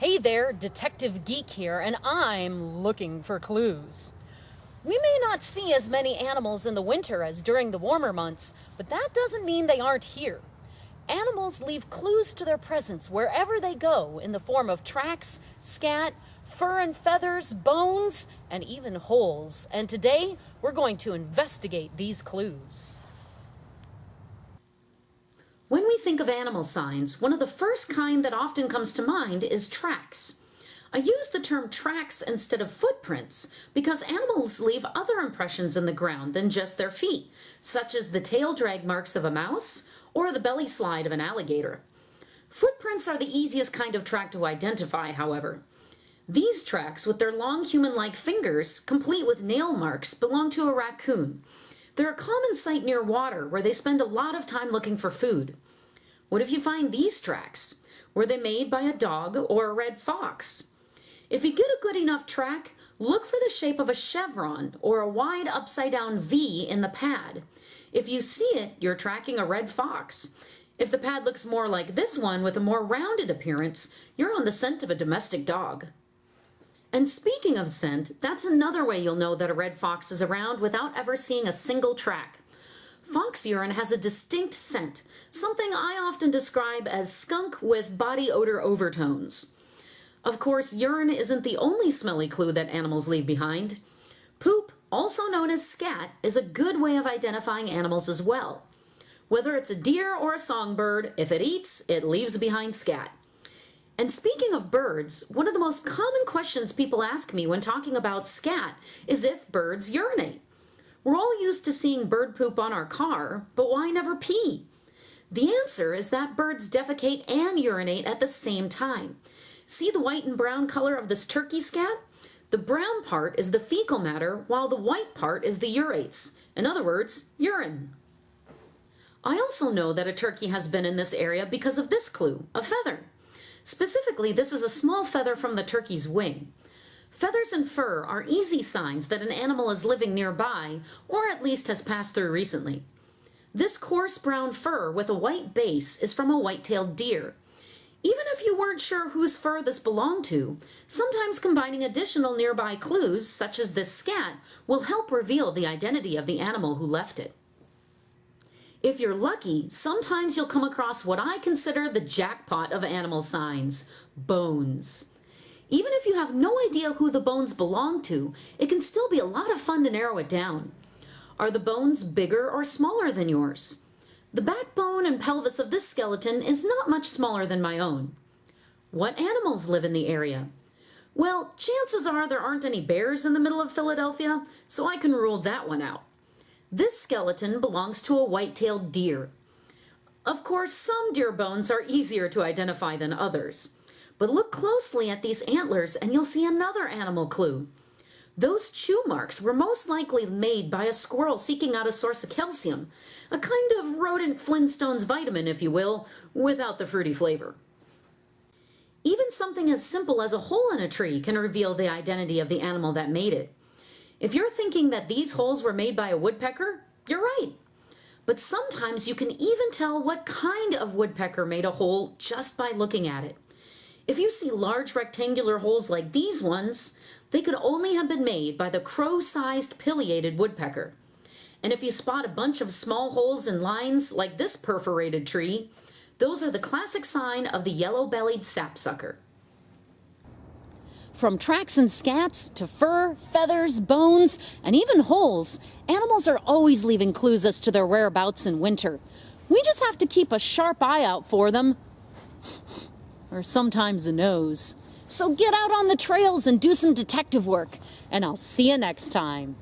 Hey there, Detective Geek here, and I'm looking for clues. We may not see as many animals in the winter as during the warmer months, but that doesn't mean they aren't here. Animals leave clues to their presence wherever they go in the form of tracks, scat, fur and feathers, bones, and even holes. And today, we're going to investigate these clues. When we think of animal signs, one of the first kind that often comes to mind is tracks. I use the term tracks instead of footprints because animals leave other impressions in the ground than just their feet, such as the tail drag marks of a mouse or the belly slide of an alligator. Footprints are the easiest kind of track to identify, however. These tracks, with their long human-like fingers, complete with nail marks, belong to a raccoon. They're a common sight near water where they spend a lot of time looking for food. What if you find these tracks? Were they made by a dog or a red fox? If you get a good enough track, look for the shape of a chevron or a wide upside-down V in the pad. If you see it, you're tracking a red fox. If the pad looks more like this one with a more rounded appearance, you're on the scent of a domestic dog. And speaking of scent, that's another way you'll know that a red fox is around without ever seeing a single track. Fox urine has a distinct scent, something I often describe as skunk with body odor overtones. Of course, urine isn't the only smelly clue that animals leave behind. Poop, also known as scat, is a good way of identifying animals as well. Whether it's a deer or a songbird, if it eats, it leaves behind scat. And speaking of birds, one of the most common questions people ask me when talking about scat is if birds urinate. We're all used to seeing bird poop on our car, but why never pee? The answer is that birds defecate and urinate at the same time. See the white and brown color of this turkey scat? The brown part is the fecal matter, while the white part is the urates. In other words, urine. I also know that a turkey has been in this area because of this clue, a feather. Specifically, this is a small feather from the turkey's wing. Feathers and fur are easy signs that an animal is living nearby, or at least has passed through recently. This coarse brown fur with a white base is from a white-tailed deer. Even if you weren't sure whose fur this belonged to, sometimes combining additional nearby clues, such as this scat, will help reveal the identity of the animal who left it. If you're lucky, sometimes you'll come across what I consider the jackpot of animal signs, bones. Even if you have no idea who the bones belong to, it can still be a lot of fun to narrow it down. Are the bones bigger or smaller than yours? The backbone and pelvis of this skeleton is not much smaller than my own. What animals live in the area? Well, chances are there aren't any bears in the middle of Philadelphia, so I can rule that one out. This skeleton belongs to a white-tailed deer. Of course, some deer bones are easier to identify than others. But look closely at these antlers and you'll see another animal clue. Those chew marks were most likely made by a squirrel seeking out a source of calcium, a kind of rodent Flintstones vitamin, if you will, without the fruity flavor. Even something as simple as a hole in a tree can reveal the identity of the animal that made it. If you're thinking that these holes were made by a woodpecker, you're right. But sometimes you can even tell what kind of woodpecker made a hole just by looking at it. If you see large rectangular holes like these ones, they could only have been made by the crow-sized pileated woodpecker. And if you spot a bunch of small holes in lines like this perforated tree, those are the classic sign of the yellow-bellied sapsucker. From tracks and scats to fur, feathers, bones, and even holes, animals are always leaving clues as to their whereabouts in winter. We just have to keep a sharp eye out for them, or sometimes a nose. So get out on the trails and do some detective work, and I'll see you next time.